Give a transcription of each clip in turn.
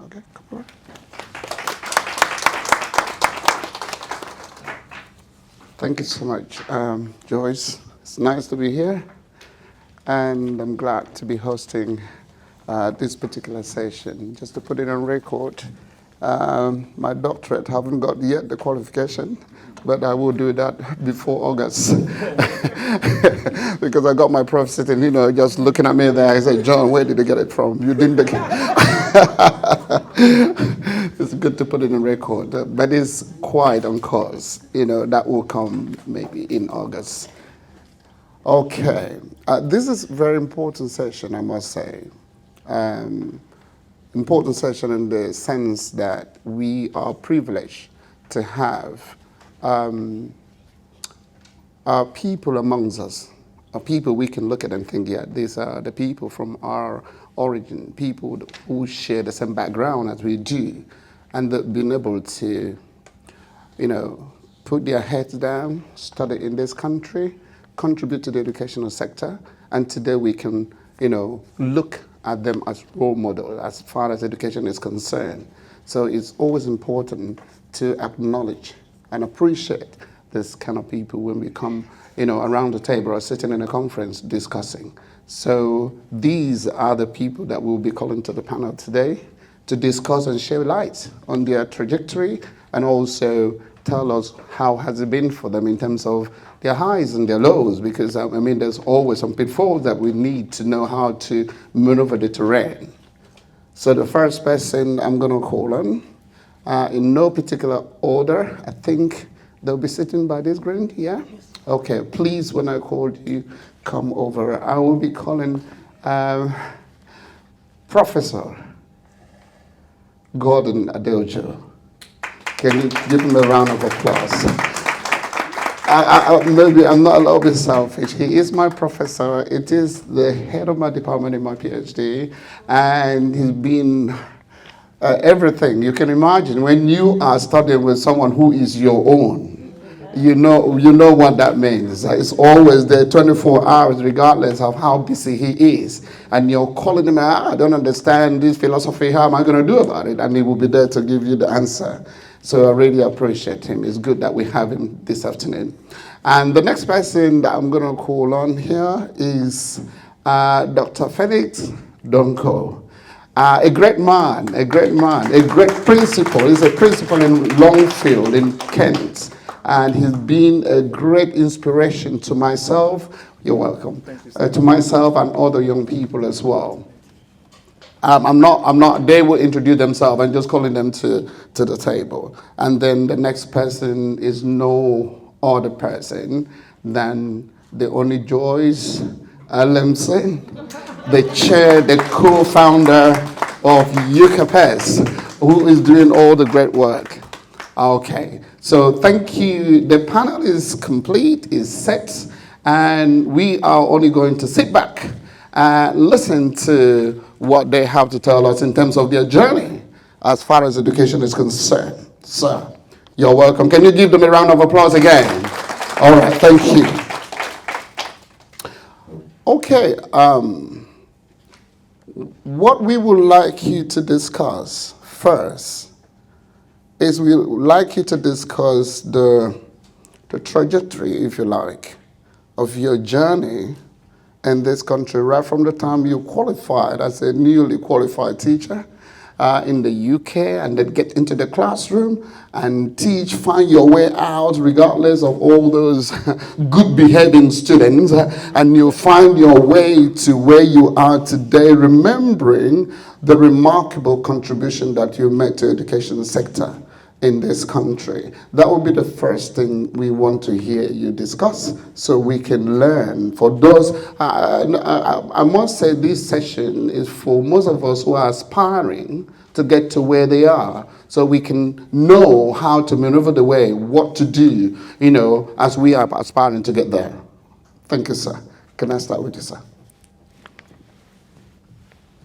Okay, come on. Thank you so much, Joyce. It's nice to be here, and I'm glad to be hosting this particular session. Just to put it on record, my doctorate haven't got yet the qualification, but I will do that before August because I got my prof sitting, just looking at me there. I said, "John, where did you get it from? You didn't." It's good to put it on record, but it's quite on course. That will come maybe in August. Okay, this is a very important session, I must say. Important session in the sense that we are privileged to have our people amongst us, are people we can look at and think, yeah, these are the people from our origin, people who share the same background as we do, and they've been able to, put their heads down, study in this country, contribute to the educational sector, and today we can, look at them as role models as far as education is concerned. So it's always important to acknowledge and appreciate this kind of people when we come, around the table or sitting in a conference discussing. So these are the people that we'll be calling to the panel today to discuss and shed light on their trajectory and also tell us how has it been for them in terms of their highs and their lows, because there's always some pitfalls that we need to know how to maneuver the terrain. So the first person I'm going to call on, in no particular order, I think they'll be sitting by this green, yeah? Yes. Okay, please, when I call you, come over. I will be calling Professor Gordon Adeojo. Can you give him a round of applause? Maybe I'm not a little bit selfish. He is my professor. It is the head of my department in my PhD, and he's been everything. You can imagine when you are studying with someone who is your own, you know what that means. It's always there 24 hours, regardless of how busy he is. And you're calling him, I don't understand this philosophy, how am I going to do about it? And he will be there to give you the answer. So I really appreciate him. It's good that we have him this afternoon. And the next person that I'm going to call on here is Dr. Felix Donko. A great man, a great principal. He's a principal in Longfield in Kent. And he's been a great inspiration to myself. You're welcome. To myself and other young people as well. I'm not, they will introduce themselves. I'm just calling them to the table. And then the next person is no other person than the only Joyce Lemson, the chair, the co-founder of UKAE, who is doing all the great work. Okay, so thank you. The panel is complete, is set, and we are only going to sit back and listen to what they have to tell us in terms of their journey as far as education is concerned. So, you're welcome. Can you give them a round of applause again? All right, thank you. Okay, what we would like you to discuss first is we would like you to discuss the trajectory, if you like, of your journey in this country, right from the time you qualified as a newly qualified teacher in the UK, and then get into the classroom and teach, find your way out regardless of all those good behaving students, and you find your way to where you are today, remembering the remarkable contribution that you made to the education sector in this country. That would be the first thing we want to hear you discuss so we can learn. For those, I must say this session is for most of us who are aspiring to get to where they are, so we can know how to maneuver the way, what to do, as we are aspiring to get there. Thank you, sir. Can I start with you, sir?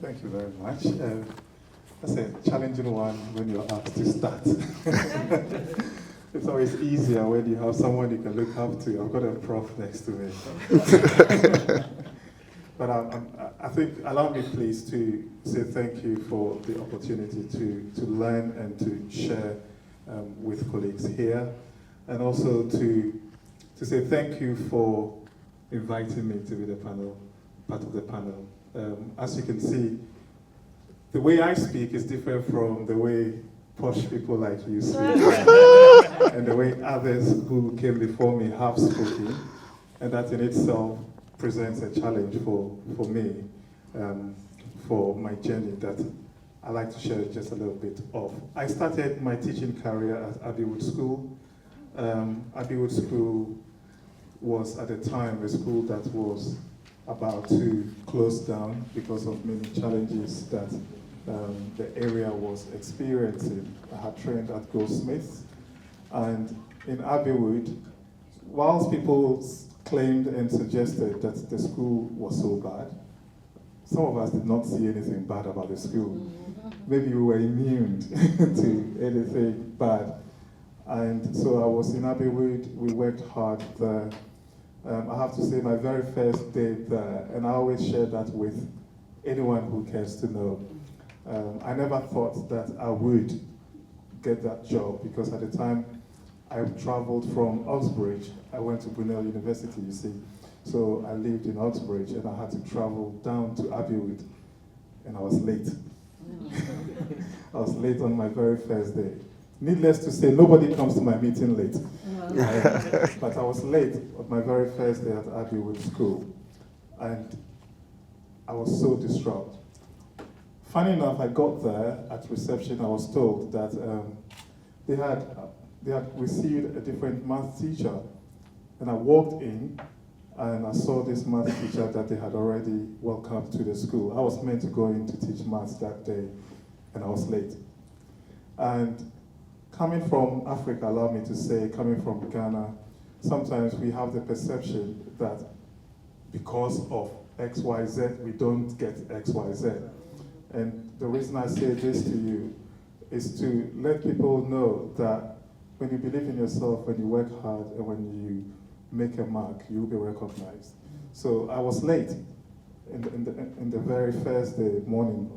Thank you very much. That's a challenging one when you're asked to start. It's always easier when you have someone you can look up to. I've got a prof next to me. But I think, allow me please to say thank you for the opportunity to learn and to share with colleagues here, and also to say thank you for inviting me to be part of the panel. As you can see, the way I speak is different from the way posh people like you speak, and the way others who came before me have spoken, and that in itself presents a challenge for me, for my journey that I'd like to share just a little bit of. I started my teaching career at Abbeywood School. Abbeywood School was at the time a school that was about to close down because of many challenges that the area was experiencing. I had trained at Goldsmiths, and in Abbeywood, whilst people claimed and suggested that the school was so bad, some of us did not see anything bad about the school. Maybe we were immune to anything bad. And so I was in Abbeywood, we worked hard there. I have to say my very first day there, and I always share that with anyone who cares to know. I never thought that I would get that job, because at the time I traveled from Oxbridge. I went to Brunel University, you see. So I lived in Oxbridge, and I had to travel down to Abbeywood, and I was late. I was late on my very first day. Needless to say, nobody comes to my meeting late. But I was late on my very first day at Abbeywood School, and I was so distraught. Funny enough, I got there at reception. I was told that they had received a different math teacher, and I walked in, and I saw this math teacher that they had already welcomed to the school. I was meant to go in to teach maths that day, and I was late. And coming from Africa, allow me to say, coming from Ghana, sometimes we have the perception that because of XYZ, we don't get XYZ. And the reason I say this to you is to let people know that when you believe in yourself, when you work hard, and when you make a mark, you'll be recognized. So I was late in the very first day morning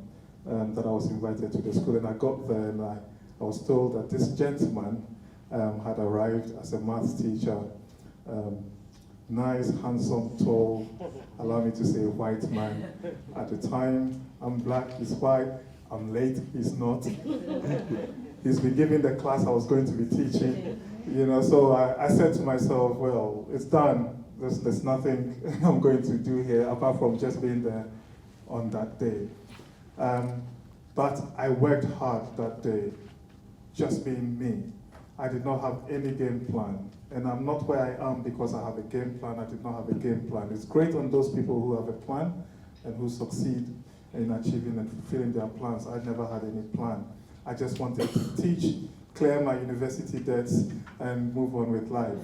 that I was invited to the school, and I got there, and I was told that this gentleman had arrived as a maths teacher, nice, handsome, tall, allow me to say white man. At the time, I'm black, he's white, I'm late, he's not. He's been giving the class I was going to be teaching, you know, so I said to myself, well, it's done. There's nothing I'm going to do here apart from just being there on that day. But I worked hard that day, just being me. I did not have any game plan. And I'm not where I am because I have a game plan. I did not have a game plan. It's great on those people who have a plan and who succeed in achieving and fulfilling their plans. I never had any plan. I just wanted to teach, clear my university debts, and move on with life.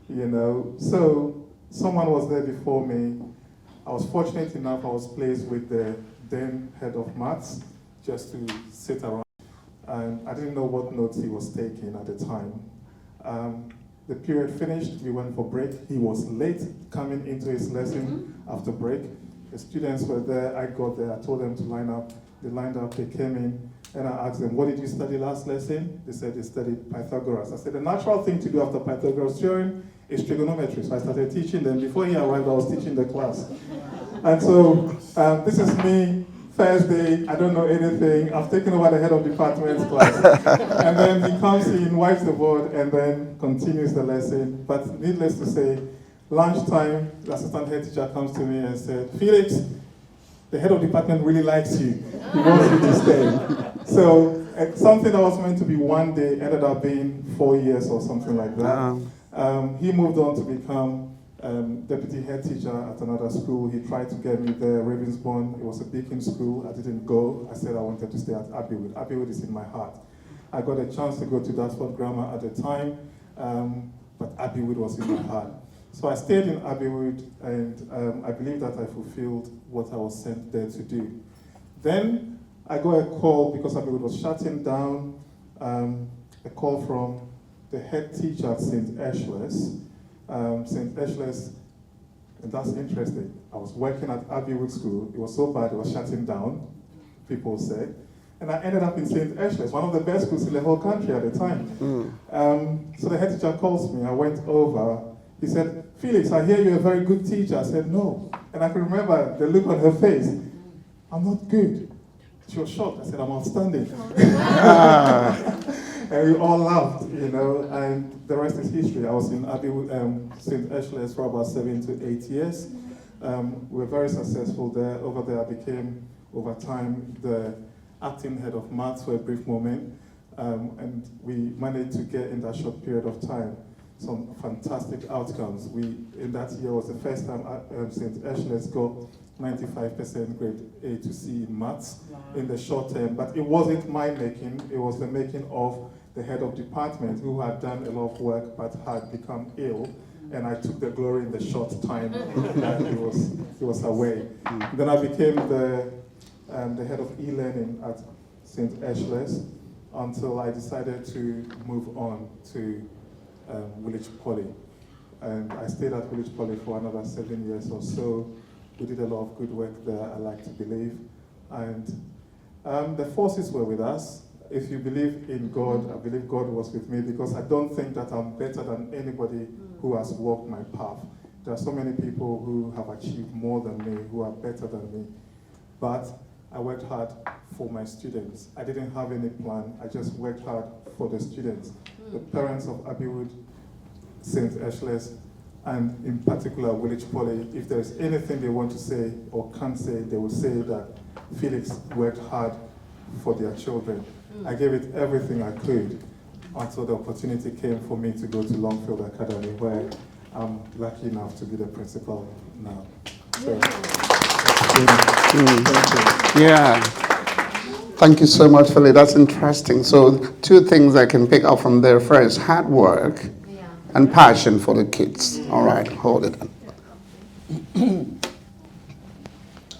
You know, so someone was there before me. I was fortunate enough, I was placed with the then head of maths just to sit around. And I didn't know what notes he was taking at the time. The period finished, we went for break. He was late coming into his lesson after break. The students were there, I got there, I told them to line up. They lined up, they came in, and I asked them, what did you study last lesson? They said they studied Pythagoras. I said, the natural thing to do after Pythagoras theorem is trigonometry. So I started teaching them. Before he arrived, I was teaching the class. And so this is me, first day, I don't know anything. I've taken over the head of department's class. And then he comes in, wipes the board, and then continues the lesson. But needless to say, lunchtime, the assistant head teacher comes to me and said, Felix, the head of department really likes you. He wants you to stay. So something that was meant to be one day ended up being 4 years or something like that. He moved on to become deputy head teacher at another school. He tried to get me there, Ravensbourne. It was a Beacon school. I didn't go. I said I wanted to stay at Abbeywood. Abbeywood is in my heart. I got a chance to go to Dartford Grammar at the time, but Abbeywood was in my heart. So I stayed in Abbeywood, and I believe that I fulfilled what I was sent there to do. Then I got a call, because Abbeywood was shutting down, a call from the head teacher at St. Ashles. St. Ashles And that's interesting. I was working at Abbeywood School. It was so bad, it was shutting down, people said. And I ended up in St. Eshless, one of the best schools in the whole country at the time. So the head teacher calls me. I went over. He said, Felix, I hear you're a very good teacher. I said, no. And I can remember the look on her face. I'm not good. She was shocked. I said, I'm outstanding. And we all laughed, you know, and the rest is history. I was in Abbeywood, St. Eshless for about 7 to 8 years. We were very successful there. Over there, I became, over time, the acting head of maths for a brief moment. And we managed to get, in that short period of time, some fantastic outcomes. In that year was the first time St. Eshless got 95% grade A to C in maths in the short term. But it wasn't my making, it was the making of the head of department who had done a lot of work but had become ill. And I took the glory in the short time that he was away. Then I became the head of e-learning at St. Eshless until I decided to move on to Woolwich Poly. And I stayed at Woolwich Poly for another 7 years or so. We did a lot of good work there, I like to believe. And the forces were with us. If you believe in God, I believe God was with me, because I don't think that I'm better than anybody who has walked my path. There are so many people who have achieved more than me, who are better than me. But I worked hard for my students. I didn't have any plan. I just worked hard for the students. The parents of Abbeywood, St. Eshless, and in particular Woolwich Poly, if there's anything they want to say or can't say, they will say that Felix worked hard for their children. I gave it everything I could until the opportunity came for me to go to Longfield Academy, where I'm lucky enough to be the principal now. So, yeah. Thank you so much, Philly. That's interesting. So 2 things I can pick up from there. First, hard work and passion for the kids. All right, hold it.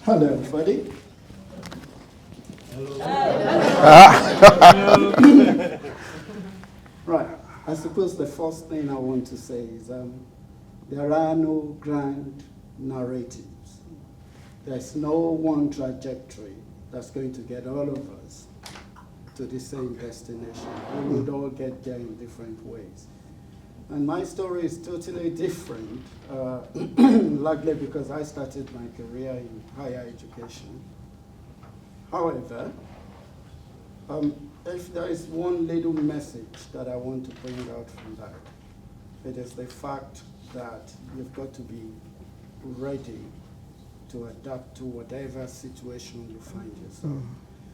Hello, everybody. Right. I suppose the first thing I want to say is there are no grand narratives. There's no one trajectory that's going to get all of us to the same destination. We would all get there in different ways. And my story is totally different, largely because I started my career in higher education. However, if there is one little message that I want to bring out from that, it is the fact that you've got to be ready to adapt to whatever situation you find yourself.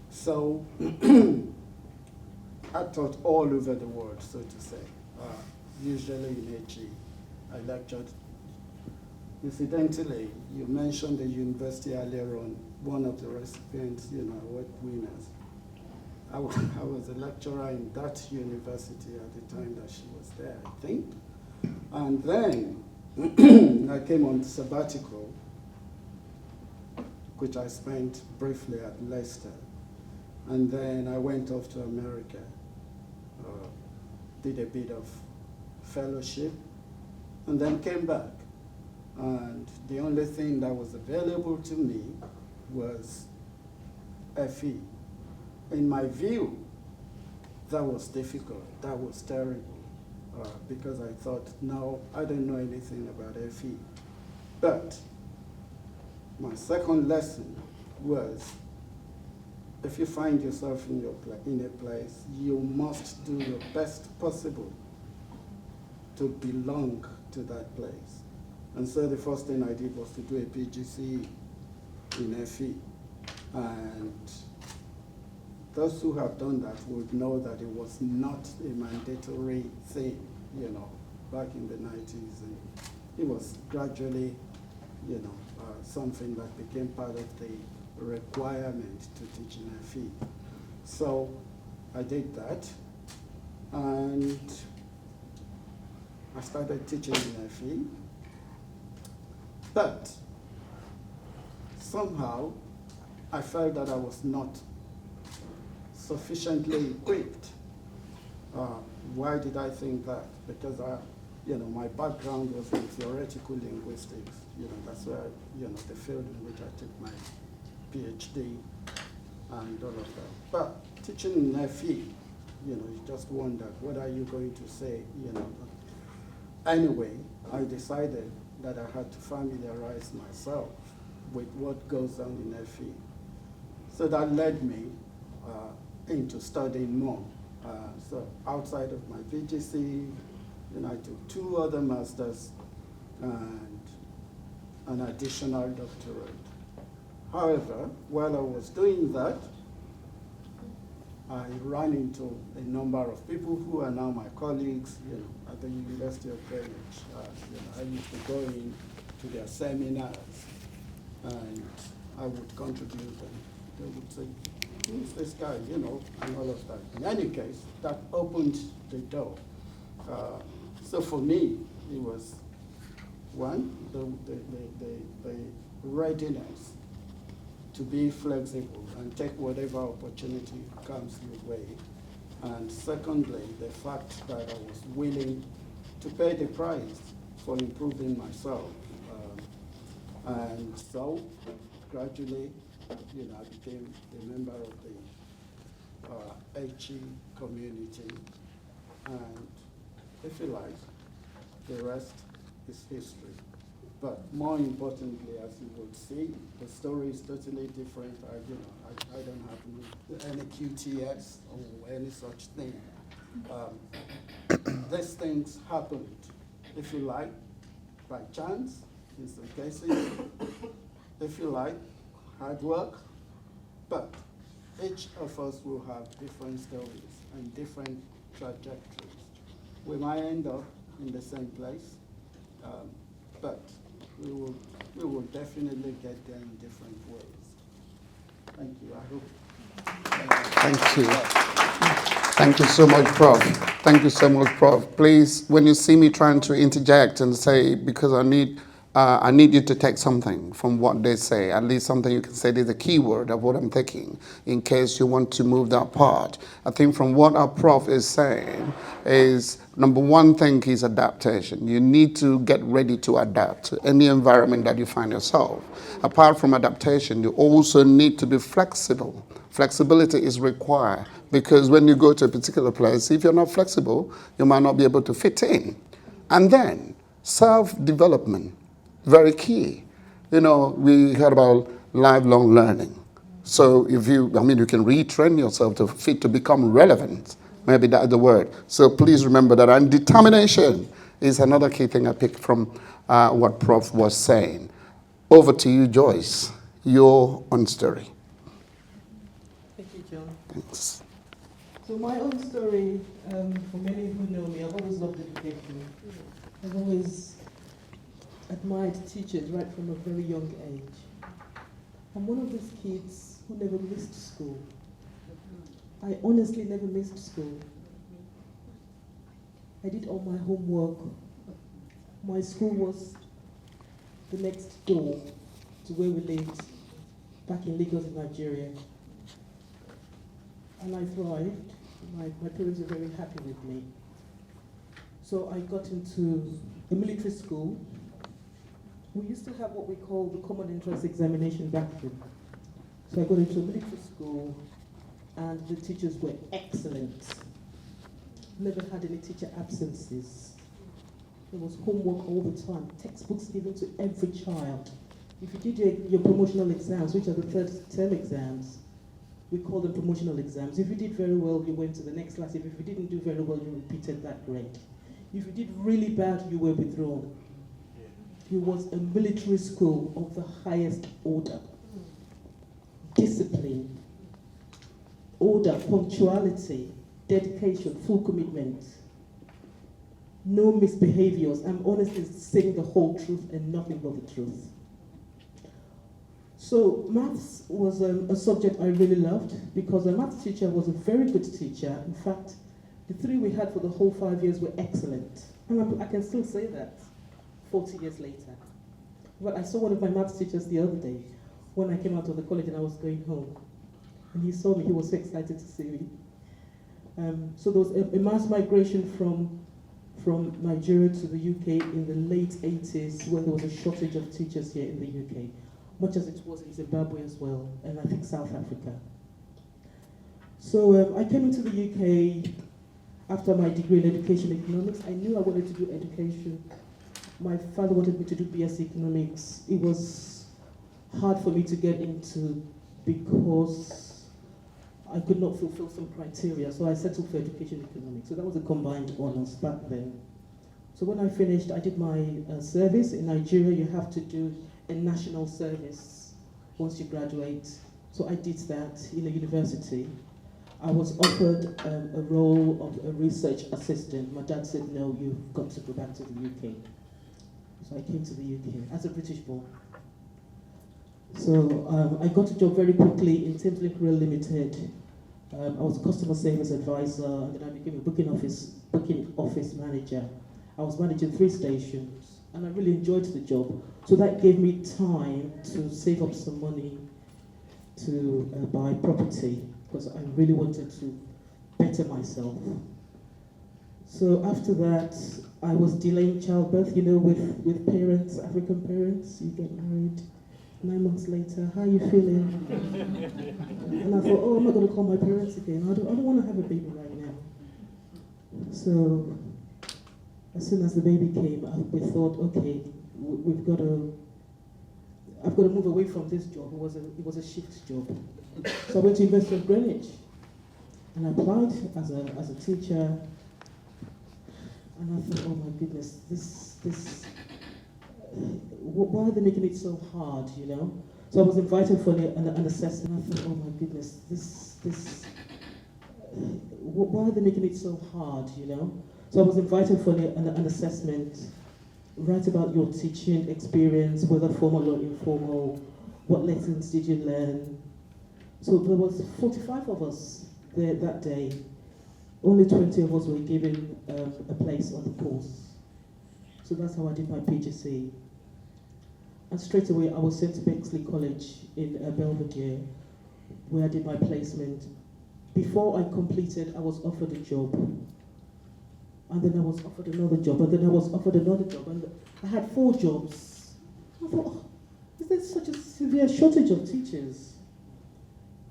So I taught all over the world, so to say. Usually in HE, I lectured. Incidentally, you mentioned the university earlier on, one of the recipients, award winners. I was a lecturer in that university at the time that she was there, I think. And then I came on sabbatical, which I spent briefly at Leicester. And then I went off to America, did a bit of fellowship, and then came back. And the only thing that was available to me was FE. In my view, that was difficult, that was terrible, because I thought, no, I don't know anything about FE. But my second lesson was, if you find yourself in a place, you must do your best possible to belong to that place. And so the first thing I did was to do a PGCE in FE. And those who have done that would know that it was not a mandatory thing, back in the 90s. And it was gradually, something that became part of the requirement to teach in FE. So I did that, and I started teaching in FE. But somehow I felt that I was not sufficiently equipped. Why did I think that? Because my background was in theoretical linguistics, that's where, the field in which I took my PhD and all of that. But teaching in FE, you just wondered, what are you going to say, Anyway, I decided that I had to familiarize myself with what goes on in FE. So that led me into studying more. So outside of my PGC, I took 2 other masters and an additional doctorate. However, while I was doing that, I ran into a number of people who are now my colleagues, at the University of Greenwich. I used to go in to their seminars, and I would contribute, and they would say, "Who's this guy?" And all of that. In any case, that opened the door. So for me, it was one, the readiness to be flexible and take whatever opportunity comes your way. And secondly, the fact that I was willing to pay the price for improving myself. And so gradually, I became a member of the HE community. And if you like, the rest is history. But more importantly, as you would see, the story is totally different. I don't have any QTS or any such thing. These things happened, if you like, by chance, in some cases, if you like, hard work. But each of us will have different stories and different trajectories. We might end up in the same place, but we will definitely get there in different ways. Thank you. I hope. Thank you. Thank you so much, Prof. Thank you so much, Prof. Please, when you see me trying to interject and say, because I need you to take something from what they say, at least something you can say there's a keyword of what I'm thinking, in case you want to move that part. I think from what our Prof is saying is, number one thing is adaptation. You need to get ready to adapt to any environment that you find yourself. Apart from adaptation, you also need to be flexible. Flexibility is required, because when you go to a particular place, if you're not flexible, you might not be able to fit in. And then self-development. Very key. We heard about lifelong learning. So you can retrain yourself to fit to become relevant. Maybe that's the word. So please remember that. And determination is another key thing I picked from what Prof was saying. Over to you, Joyce. Your own story. Thank you, John. Thanks. So my own story, for many who know me, I've always loved education. I've always admired teachers right from a very young age. I'm one of those kids who never missed school. I honestly never missed school. I did all my homework. My school was the next door to where we lived back in Lagos, in Nigeria. And I thrived. My parents were very happy with me. So I got into a military school. We used to have what we call the common entrance examination back then. So I got into a military school, and the teachers were excellent. Never had any teacher absences. There was homework all the time, textbooks given to every child. If you did your promotional exams, which are the third term exams, we call them promotional exams. If you did very well, you went to the next class. If you didn't do very well, you repeated that grade. If you did really bad, you were withdrawn. It was a military school of the highest order. Discipline, order, punctuality, dedication, full commitment. No misbehaviors. I'm honestly saying the whole truth and nothing but the truth. So maths was a subject I really loved, because a maths teacher was a very good teacher. In fact, the 3 we had for the whole 5 years were excellent. And I can still say that 40 years later. But I saw one of my maths teachers the other day when I came out of the college and I was going home. And he saw me, he was so excited to see me. So there was a mass migration from from Nigeria to the UK in the late 80s when there was a shortage of teachers here in the UK, much as it was in Zimbabwe as well, and I think South Africa. So I came into the UK after my degree in education economics. I knew I wanted to do education. My father wanted me to do BSc economics. It was hard for me to get into because I could not fulfill some criteria, so I settled for education economics. So that was a combined honours back then. So when I finished, I did my service. In Nigeria, you have to do a national service once you graduate. So I did that in a university. I was offered a role of a research assistant. My dad said, no, you've got to go back to the UK. So I came to the UK as a British born. So I got a job very quickly in Thameslink Rail Limited. I was a customer service advisor, and then I became a booking office manager. I was managing 3 stations, and I really enjoyed the job. So that gave me time to save up some money to buy property, because I really wanted to better myself. So after that, I was delaying childbirth, you know, with parents, African parents, you get married. 9 months later, how are you feeling? And I thought, oh, I'm not going to call my parents again. I don't want to have a baby right now. So as soon as the baby came, we thought, okay, I've got to move away from this job. It was a shift job. So I went to University of Greenwich and I applied as a teacher. And I thought, oh my goodness, why are they making it so hard, you know? So I was invited for an assessment. I thought, oh my goodness, why are they making it so hard, you know? So I was invited for an assessment, write about your teaching experience, whether formal or informal, what lessons did you learn? So there was 45 of us there that day. Only 20 of us were given a place on the course. So that's how I did my PGCE. And straight away, I was sent to Bexley College in Belvedere, where I did my placement. Before I completed, I was offered a job. And then I was offered another job, and then I was offered another job. And I had 4 jobs. I thought, oh, is there such a severe shortage of teachers?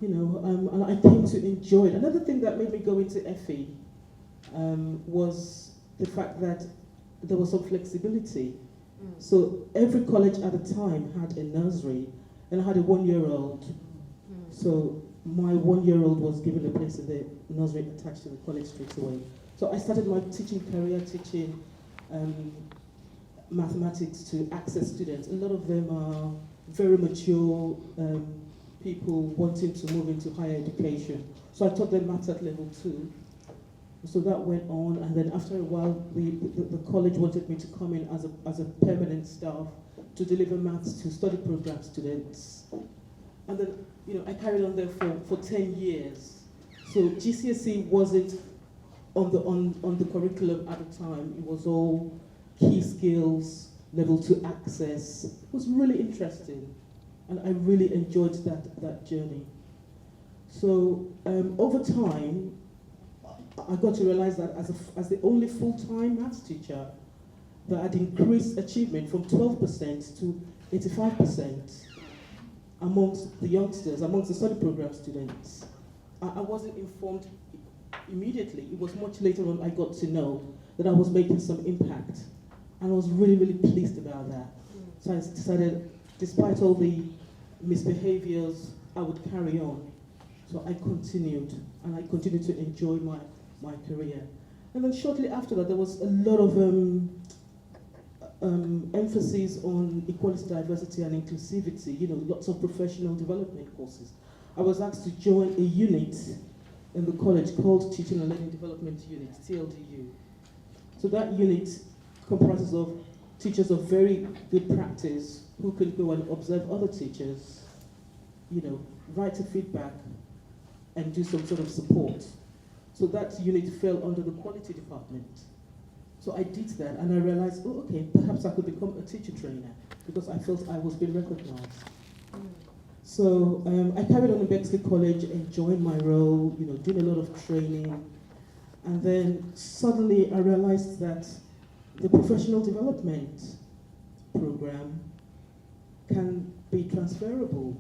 You know, and I came to enjoy it. Another thing that made me go into FE was the fact that there was some flexibility. So every college at the time had a nursery, and I had a 1-year-old. So my 1-year-old was given a place in the nursery attached to the college straight away. So I started my teaching career teaching mathematics to access students. A lot of them are very mature people wanting to move into higher education. So I taught them maths at level 2. So that went on, and then after a while, the college wanted me to come in as a permanent staff to deliver maths to study program students. And then, you know, I carried on there for 10 years. So GCSE wasn't on the curriculum at the time. It was all key skills, level 2 access. It was really interesting, and I really enjoyed that journey. So over time, I got to realize that as the only full-time maths teacher, that I'd increased achievement from 12% to 85% amongst the youngsters, amongst the study program students. I wasn't informed immediately. It was much later on I got to know that I was making some impact. And I was really, really pleased about that. So I decided, despite all the misbehaviors, I would carry on. So I continued, and I continued to enjoy my career. And then shortly after that, there was a lot of emphasis on equality, diversity, and inclusivity, you know, lots of professional development courses. I was asked to join a unit in the college called Teaching and Learning Development Unit, TLDU. So that unit comprises of teachers of very good practice who can go and observe other teachers, you know, write a feedback, and do some sort of support. So that unit fell under the quality department. So I did that, and I realized, oh, okay, perhaps I could become a teacher trainer, because I felt I was being recognized. So I carried on in Bexley College, enjoying my role, you know, doing a lot of training. And then suddenly I realized that the professional development program can be transferable.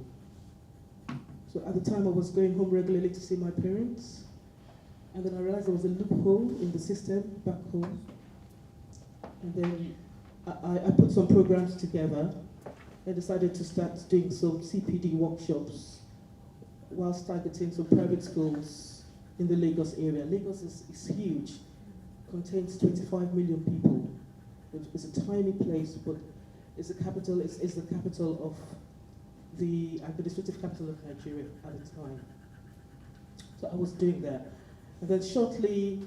So at the time I was going home regularly to see my parents, and then I realized there was a loophole in the system back home. And then I put some programs together. I decided to start doing some CPD workshops whilst targeting some private schools in the Lagos area. Lagos is huge, contains 25 million people. It's a tiny place, but it's the capital. It's the capital of the administrative capital of Nigeria at the time. So I was doing that, and then shortly,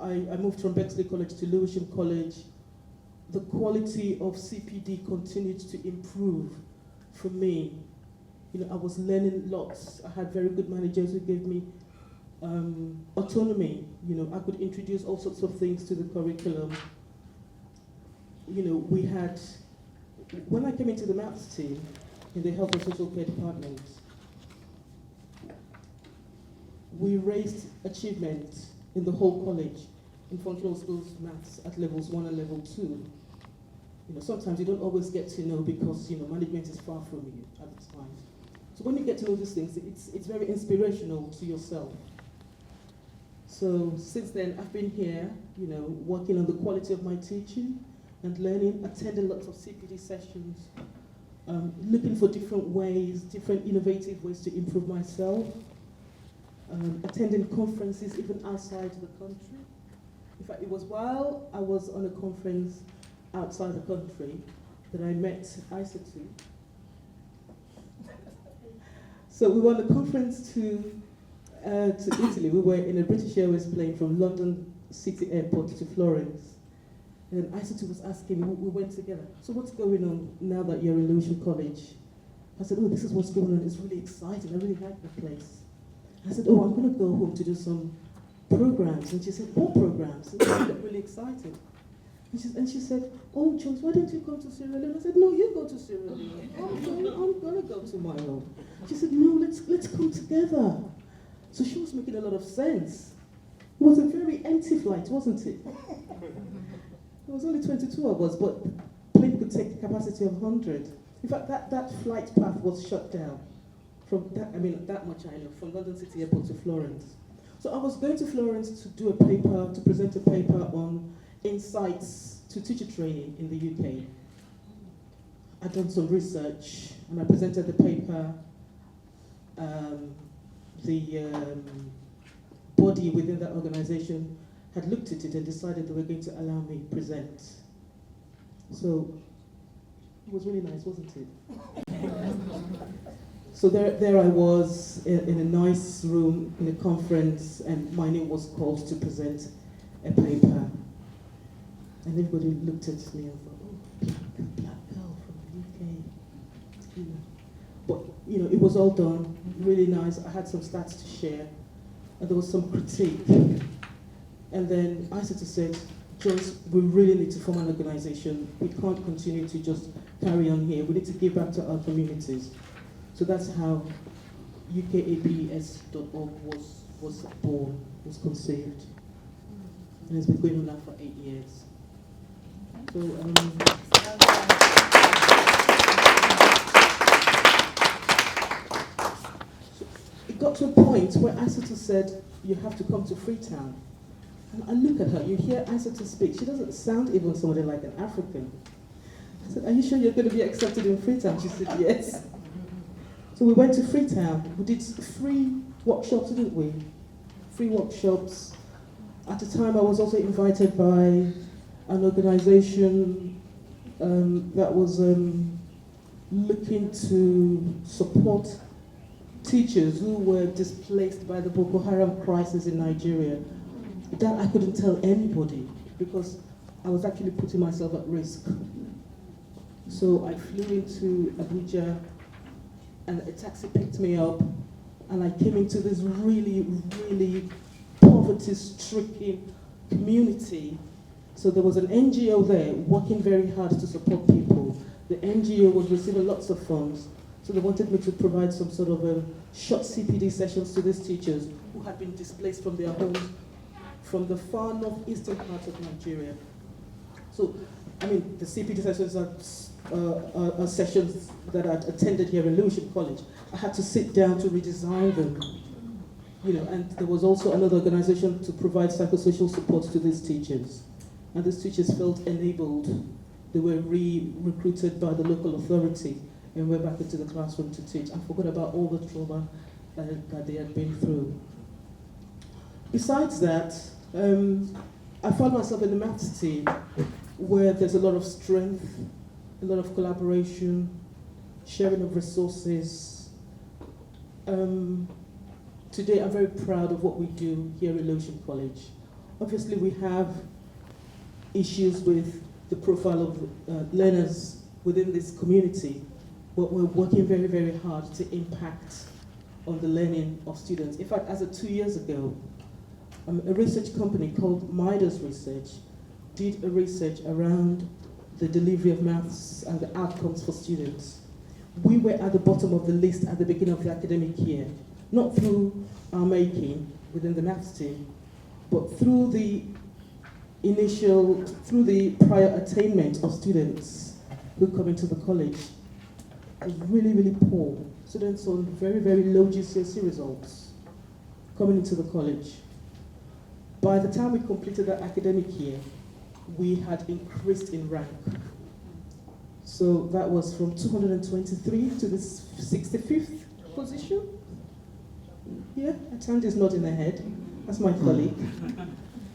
I moved from Bexley College to Lewisham College. The quality of CPD continued to improve for me. You know, I was learning lots. I had very good managers who gave me autonomy. You know, I could introduce all sorts of things to the curriculum. You know, we had, when I came into the maths team in the health and social care department, we raised achievement in the whole college in functional skills maths at levels 1 and level 2. You know, sometimes you don't always get to know because, you know, management is far from you at the time. So when you get to know these things, it's very inspirational to yourself. So since then, I've been here, you know, working on the quality of my teaching and learning, attending lots of CPD sessions, looking for different ways, different innovative ways to improve myself, attending conferences even outside the country. In fact, it was while I was on a conference outside the country that I met ICT. So we were on a conference to Italy. We were in a British Airways plane from London City Airport to Florence. And ICT was asking, we went together, so what's going on now that you're in Lewisham College? I said, oh, this is what's going on. It's really exciting. I really like the place. I said, oh, I'm going to go home to do some programs. And she said, what programs? And I got really excited. And she said, oh, Joyce, why don't you go to Sierra Leone? I said, no, you go to Sierra Leone. I'm going to go to my own. She said, no, let's come together. So she was making a lot of sense. It was a very empty flight, wasn't it? There was only 22 of us, but the plane could take the capacity of 100. In fact, that flight path was shut down. From that, I mean, that much I know, from London City Airport to Florence. So I was going to Florence to do a paper, to present a paper on insights to teacher training in the UK. I'd done some research, and I presented the paper. The body within that organization had looked at it and decided they were going to allow me to present. So it was really nice, wasn't it? So there I was in a nice room in a conference, and my name was called to present a paper. And everybody looked at me and thought, oh, black girl from the UK. You know. But, you know, it was all done, really nice. I had some stats to share, and there was some critique. And then ICT said, Joyce, we really need to form an organization. We can't continue to just carry on here. We need to give back to our communities. So that's how UKABS.org was born, was conceived. And it's been going on now for 8 years. So, it got to a point where Isata said, you have to come to Freetown. And I look at her, you hear Isata speak, she doesn't sound even somebody like an African. I said, are you sure you're going to be accepted in Freetown? She said, yes. So we went to Freetown. We did 3 workshops, didn't we? 3 workshops. At the time, I was also invited by an organization that was looking to support teachers who were displaced by the Boko Haram crisis in Nigeria. That I couldn't tell anybody because I was actually putting myself at risk. So I flew into Abuja, and a taxi picked me up, and I came into this really, really poverty-stricken community. So there was an NGO there working very hard to support people. The NGO was receiving lots of funds, so they wanted me to provide some sort of short CPD sessions to these teachers who had been displaced from their homes from the far northeastern part of Nigeria. So, I mean, the CPD sessions are sessions that I attended here in Lewisham College. I had to sit down to redesign them. You know, and there was also another organization to provide psychosocial support to these teachers. And these teachers felt enabled. They were recruited by the local authority and went back into the classroom to teach and forgot about all the trauma that they had been through. Besides that, I found myself in the maths team where there's a lot of strength, a lot of collaboration, sharing of resources. Today I'm very proud of what we do here at Lewisham College. Obviously we have issues with the profile of learners within this community, but we're working very, very hard to impact on the learning of students. In fact, as of 2 years ago, a research company called Midas Research did a research around the delivery of maths and the outcomes for students. We were at the bottom of the list at the beginning of the academic year, not through our making within the maths team, but through the prior attainment of students who come into the college. It was really, really poor. Students on very, very low GCSE results coming into the college. By the time we completed that academic year, we had increased in rank. So that was from 223 to the 65th position. Yeah, Atand is nodding her head. That's my colleague.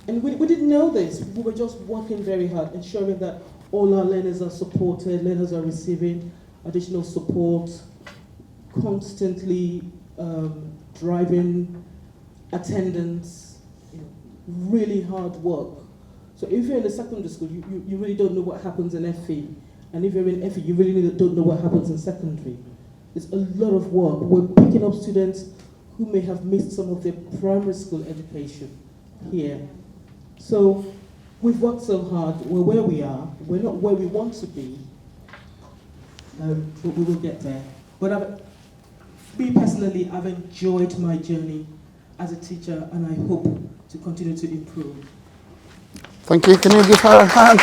And we didn't know this. We were just working very hard, ensuring that all our learners are supported, learners are receiving additional support, constantly driving attendance, really hard work. So if you're in a secondary school, you really don't know what happens in FE. And if you're in FE, you really don't know what happens in secondary. It's a lot of work. We're picking up students who may have missed some of their primary school education here. So we've worked so hard. We're where we are. We're not where we want to be, but we will get there. But me personally, I've enjoyed my journey as a teacher, and I hope to continue to improve. Thank you. Can you give her a hand?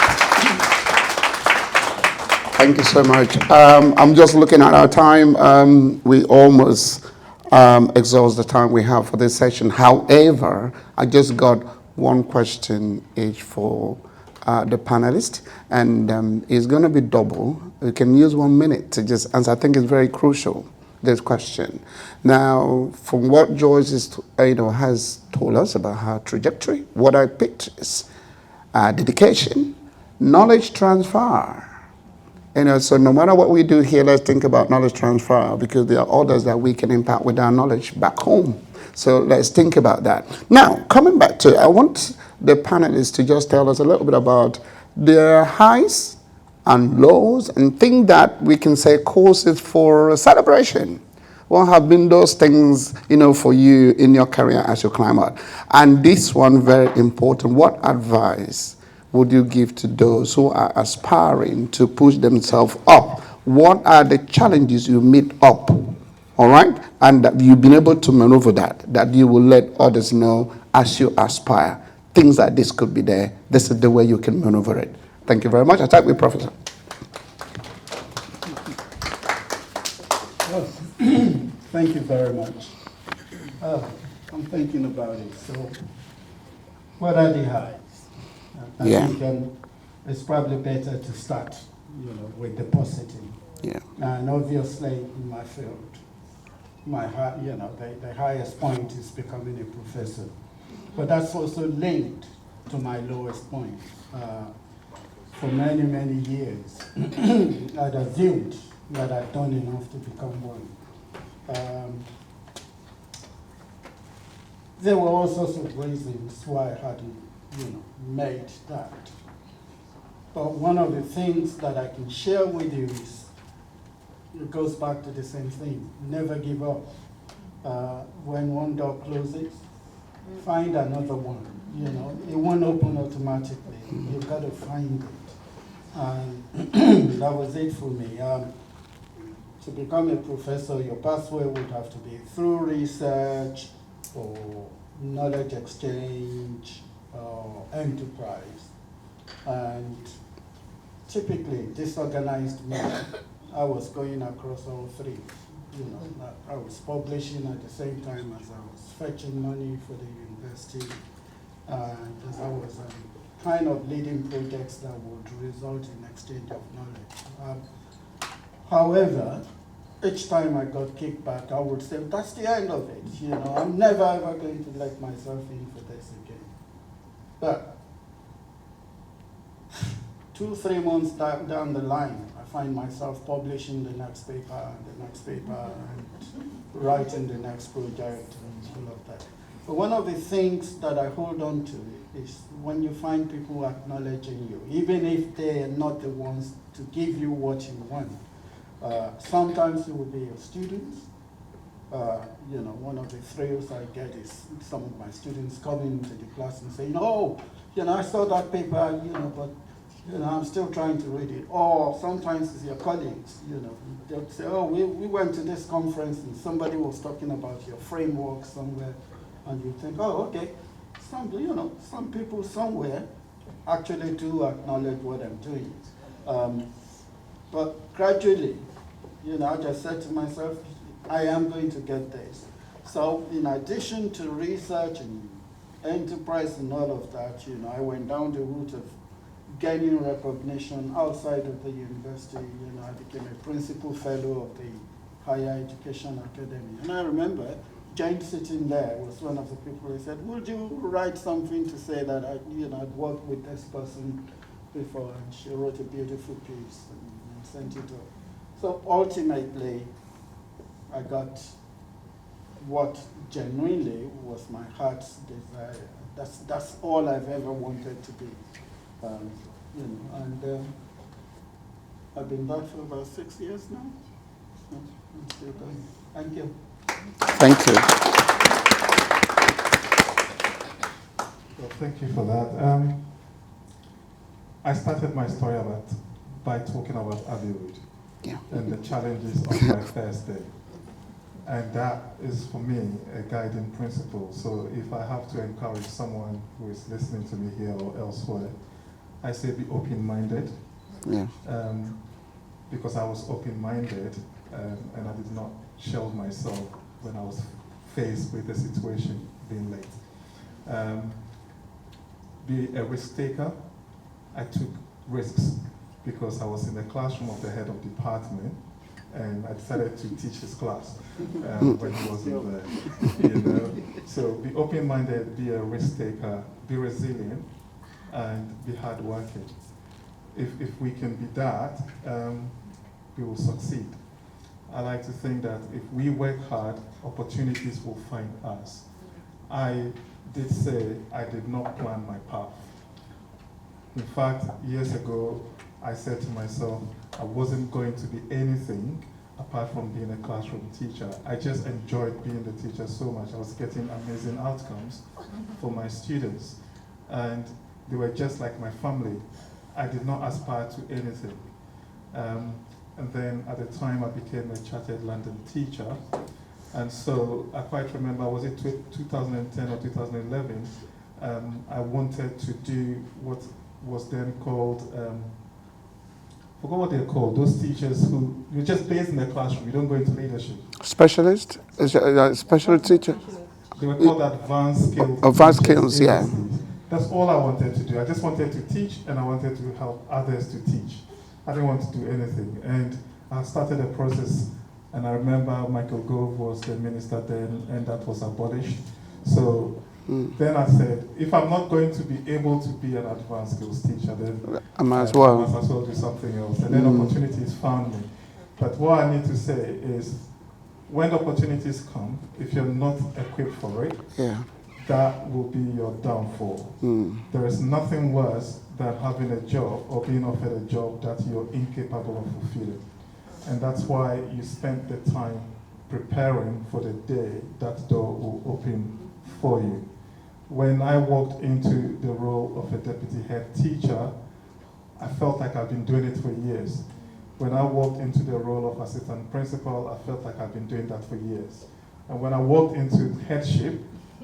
Thank you so much. I'm just looking at our time. We almost exhaust the time we have for this session. However, I just got one question each for the panelists, and it's going to be double. We can use 1 minute to just answer. I think it's very crucial, this question. Now, from what Joyce has told us about her trajectory, what I picked is dedication, knowledge transfer. So no matter what we do here, let's think about knowledge transfer, because there are others that we can impact with our knowledge back home. So let's think about that. Now, coming back to it, I want the panelists to just tell us a little bit about their highs and lows and things that we can say causes for celebration. What have been those things, for you in your career as you climb out? And this one, very important, what advice would you give to those who are aspiring to push themselves up? What are the challenges you meet up, all right? And that you've been able to maneuver that you will let others know as you aspire. Things like this could be there. This is the way you can maneuver it. Thank you very much. I start with Professor. Well, thank you very much. I'm thinking about it. So, what are the highs? I think it's probably better to start, with the positive. Yeah. And obviously, in my field, the highest point is becoming a professor. But that's also linked to my lowest point. For many, many years, I'd assumed that I'd done enough to become one. There were all sorts of reasons why I hadn't, made that. But one of the things that I can share with you is, it goes back to the same thing. Never give up. When one door closes, find another one. It won't open automatically. You've got to find it. And that was it for me. To become a professor, your pathway would have to be through research or knowledge exchange, enterprise. And typically, disorganized manner, I was going across all three. You know, I was publishing at the same time as I was fetching money for the university, and as I was kind of leading projects that would result in exchange of knowledge. However, each time I got kicked back, I would say, that's the end of it. You know, I'm never ever going to let myself in for this again. But 2-3 months down the line, I find myself publishing the next paper and the next paper and writing the next project and all of that. But one of the things that I hold on to is when you find people acknowledging you, even if they are not the ones to give you what you want. Sometimes it will be your students. You know, one of the thrills I get is some of my students coming into the class and saying, oh, you know, I saw that paper, you know, but you know, I'm still trying to read it. Or sometimes it's your colleagues, you know, they'll say, oh, we went to this conference and somebody was talking about your framework somewhere, and you think, oh, okay, some people somewhere actually do acknowledge what I'm doing. But gradually, you know, I just said to myself, I am going to get this. So in addition to research and enterprise and all of that, you know, I went down the route of gaining recognition outside of the university. You know, I became a principal fellow of the Higher Education Academy. And I remember Jane sitting there was one of the people who said, would you write something to say that I'd worked with this person before? And she wrote a beautiful piece and sent it off. So ultimately, I got what genuinely was my heart's desire. That's all I've ever wanted to be. You know, and I've been back for about 6 years now. So I'm still going. Thank you. Thank you. Well, thank you for that. I started my story by talking about Abbey Road and the challenges of my first day. And that is, for me, a guiding principle. So if I have to encourage someone who is listening to me here or elsewhere, I say be open-minded. Yeah. Because I was open-minded and I did not shelve myself when I was faced with a situation being late. Be a risk taker. I took risks because I was in the classroom of the head of department and I decided to teach his class when he wasn't there. You know? So be open-minded, be a risk taker, be resilient, and be hardworking. If we can be that, we will succeed. I like to think that if we work hard, opportunities will find us. I did say I did not plan my path. In fact, years ago, I said to myself, I wasn't going to be anything apart from being a classroom teacher. I just enjoyed being the teacher so much. I was getting amazing outcomes for my students. And they were just like my family. I did not aspire to anything. And then at the time I became a chartered London teacher. And so I quite remember, was it 2010 or 2011, I wanted to do what was then called, forgot what they're called, those teachers who, you're just based in the classroom, you don't go into leadership. Specialist? Special teacher? They were called advanced skills. Advanced skills, yeah. That's all I wanted to do. I just wanted to teach and I wanted to help others to teach. I didn't want to do anything. And I started a process, and I remember Michael Gove was the minister then, and that was abolished. So then I said, if I'm not going to be able to be an advanced skills teacher, then I might as well. I might as well do something else. And then opportunities found me. But what I need to say is, when opportunities come, if you're not equipped for it, that will be your downfall. There is nothing worse than having a job or being offered a job that you're incapable of fulfilling. And that's why you spend the time preparing for the day that door will open for you. When I walked into the role of a deputy head teacher, I felt like I've been doing it for years. When I walked into the role of assistant principal, I felt like I've been doing that for years. And when I walked into headship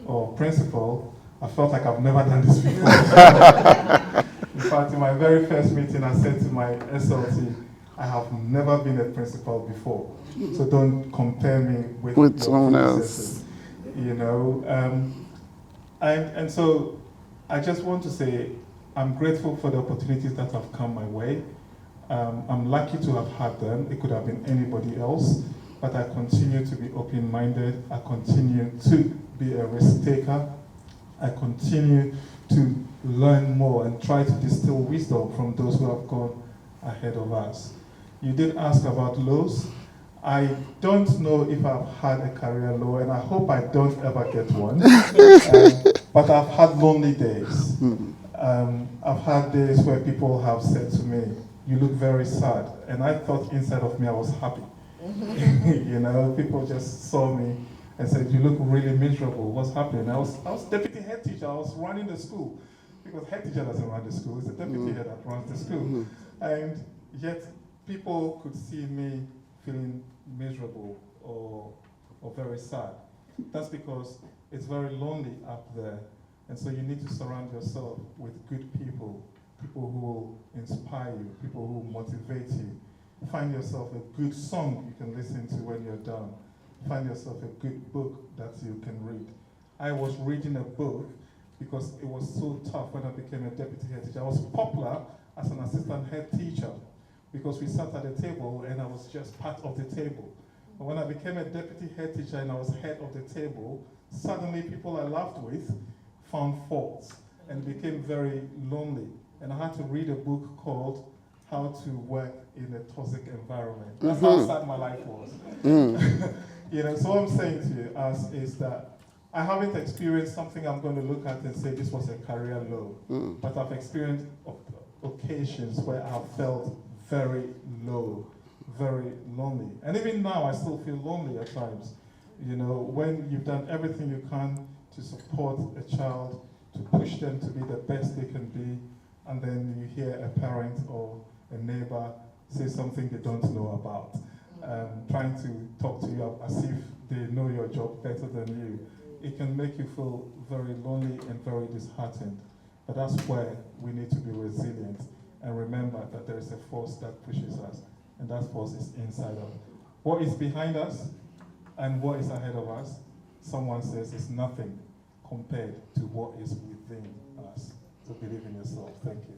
or principal, I felt like I've never done this before. In fact, in my very first meeting, I said to my SLT, I have never been a principal before, so don't compare me with your someone predecessors, else. you know. And so I just want to say I'm grateful for the opportunities that have come my way. I'm lucky to have had them. It could have been anybody else, but I continue to be open-minded. I continue to be a risk taker. I continue to learn more and try to distill wisdom from those who have gone ahead of us. You did ask about lows. I don't know if I've had a career low, and I hope I don't ever get one. But I've had lonely days. I've had days where people have said to me, "You look very sad," and I thought inside of me I was happy. You know, people just saw me and said, "You look really miserable. What's happening?" I was deputy head teacher. I was running the school, because head teacher doesn't run the school. It's the deputy head that runs the school. And yet people could see me feeling miserable or very sad. That's because it's very lonely up there. And so you need to surround yourself with good people, people who will inspire you, people who will motivate you. Find yourself a good song you can listen to when you're done. Find yourself a good book that you can read. I was reading a book because it was so tough when I became a deputy head teacher. I was popular as an assistant head teacher because we sat at the table and I was just part of the table. But when I became a deputy head teacher and I was head of the table, suddenly people I laughed with found faults and became very lonely. And I had to read a book called How to Work in a Toxic Environment. That's how sad my life was. You know, so what I'm saying to you is that I haven't experienced something I'm going to look at and say this was a career low. But I've experienced occasions where I've felt very low, very lonely. And even now, I still feel lonely at times. You know, when you've done everything you can to support a child, to push them to be the best they can be, and then you hear a parent or a neighbor say something they don't know about, trying to talk to you as if they know your job better than you. It can make you feel very lonely and very disheartened. But that's where we need to be resilient and remember that there is a force that pushes us, and that force is inside us. What is behind us and what is ahead of us, someone says, is nothing compared to what is within us. So believe in yourself. Thank you.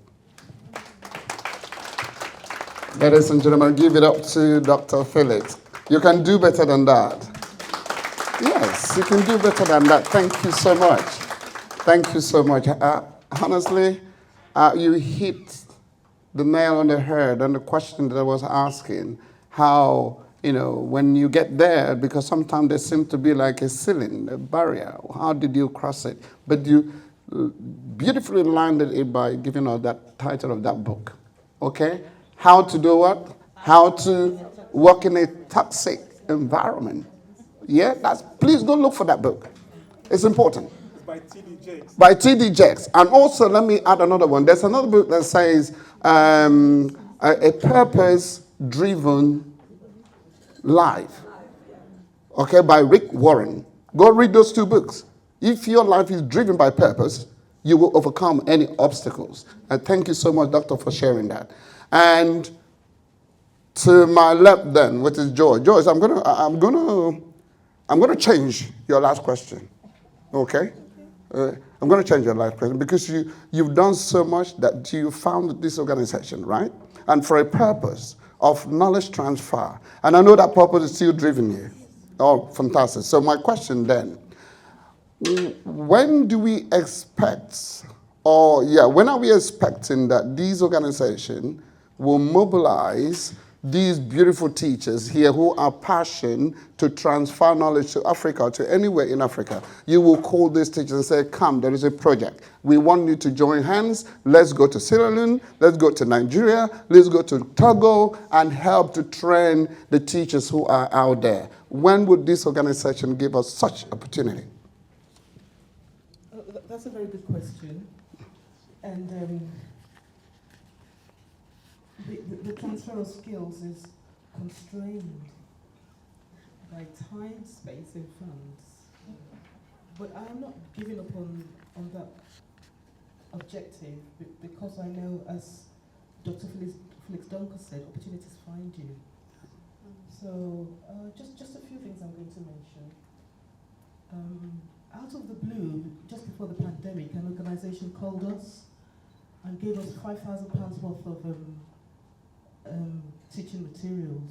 Ladies and gentlemen, give it up to Dr. Felix. You can do better than that. Yes, you can do better than that. Thank you so much. Thank you so much. Honestly, you hit the nail on the head on the question that I was asking, how, you know, when you get there, because sometimes there seems to be like a ceiling, a barrier. How did you cross it? But you beautifully landed it by giving us that title of that book. Okay? How to do what? How to work in a toxic environment. Yeah, please go look for that book. It's important. It's by T.D. Jakes. By T.D. Jakes. And also, let me add another one. There's another book that says a purpose-driven life. Okay, by Rick Warren. Go read those two books. If your life is driven by purpose, you will overcome any obstacles. And thank you so much, Doctor, for sharing that. And to my left, then, which is Joyce. Joyce, I'm gonna change your last question. Okay? I'm going to change your last question because you've done so much that you found this organization, right? And for a purpose of knowledge transfer. And I know that purpose is still driving you. Oh, fantastic. So my question then, when do we expect, when are we expecting that these organizations will mobilize these beautiful teachers here who are passionate to transfer knowledge to Africa, to anywhere in Africa? You will call these teachers and say, come, there is a project. We want you to join hands. Let's go to Sierra Leone. Let's go to Nigeria. Let's go to Togo and help to train the teachers who are out there. When would this organization give us such opportunity? That's a very good question. And the transfer of skills is constrained by time, space, and funds. But I am not giving up on that objective because I know, as Dr. Felix Dunker said, opportunities find you. So just a few things I'm going to mention. Out of the blue, just before the pandemic, an organisation called us and gave us £5,000 worth of teaching materials,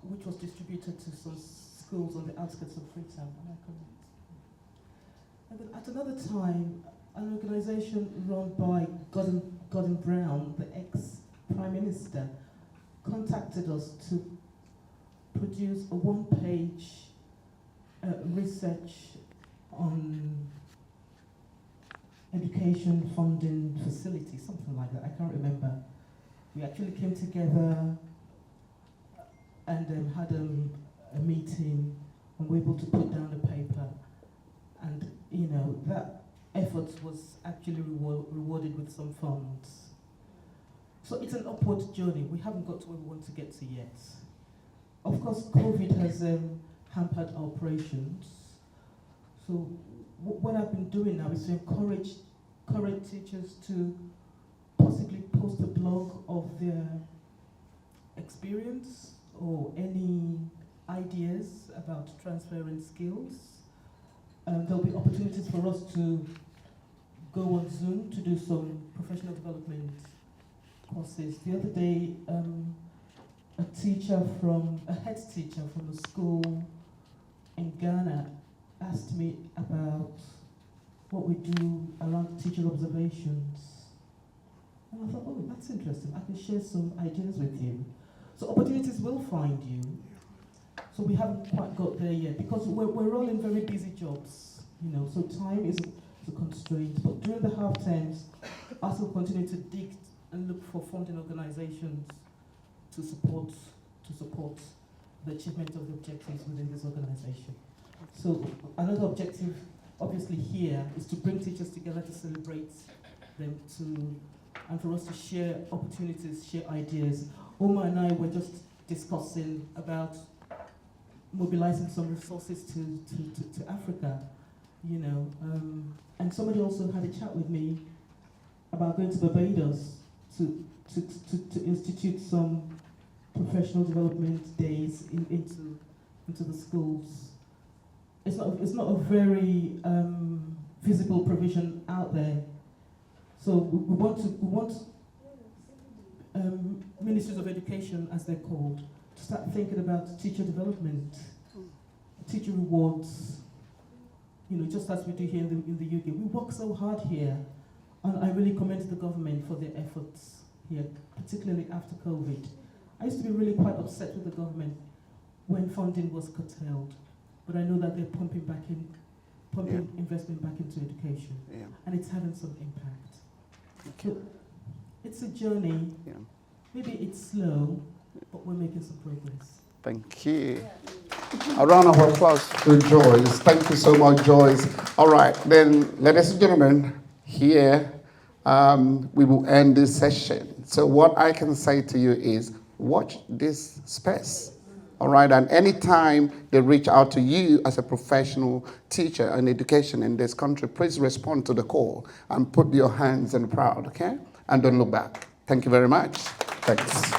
which was distributed to some schools on the outskirts of Freetown. Am I correct? And then at another time, an organisation run by Gordon Brown, the ex-Prime Minister, contacted us to produce a one-page research on education funding facility, something like that. I can't remember. We actually came together and had a meeting and were able to put down a paper. And, you know, that effort was actually rewarded with some funds. So it's an upward journey. We haven't got to where we want to get to yet. Of course, COVID has hampered our operations. So what I've been doing now is to encourage current teachers to possibly post a blog of their experience or any ideas about transferring skills. There'll be opportunities for us to go on Zoom to do some professional development courses. The other day, a head teacher from a school in Ghana asked me about what we do around teacher observations. And I thought, oh, that's interesting. I can share some ideas with you. So opportunities will find you. So we haven't quite got there yet because we're all in very busy jobs, you know, so time is a constraint. But during the half terms, us will continue to dig and look for funding organizations to support the achievement of the objectives within this organization. So another objective, obviously here, is to bring teachers together to celebrate them, and for us to share opportunities, share ideas. Oma and I were just discussing about mobilizing some resources to Africa, you know. And somebody also had a chat with me about going to Barbados to institute some professional development days into the schools. It's not a very visible provision out there. So we want ministries of education, as they're called, to start thinking about teacher development, teacher rewards, you know, just as we do here in the UK. We work so hard here, and I really commend the government for their efforts here, particularly after COVID. I used to be really quite upset with the government when funding was curtailed, but I know that they're pumping investment back into education, and it's having some impact. So it's a journey. Yeah. Maybe it's slow, but we're making some progress. Thank you. A round of applause to Joyce. Thank you so much, Joyce. All right, then, ladies and gentlemen, here we will end this session. So what I can say to you is watch this space. All right, and anytime they reach out to you as a professional teacher in education in this country, please respond to the call and put your hands in the crowd, okay? And don't look back. Thank you very much. Thanks.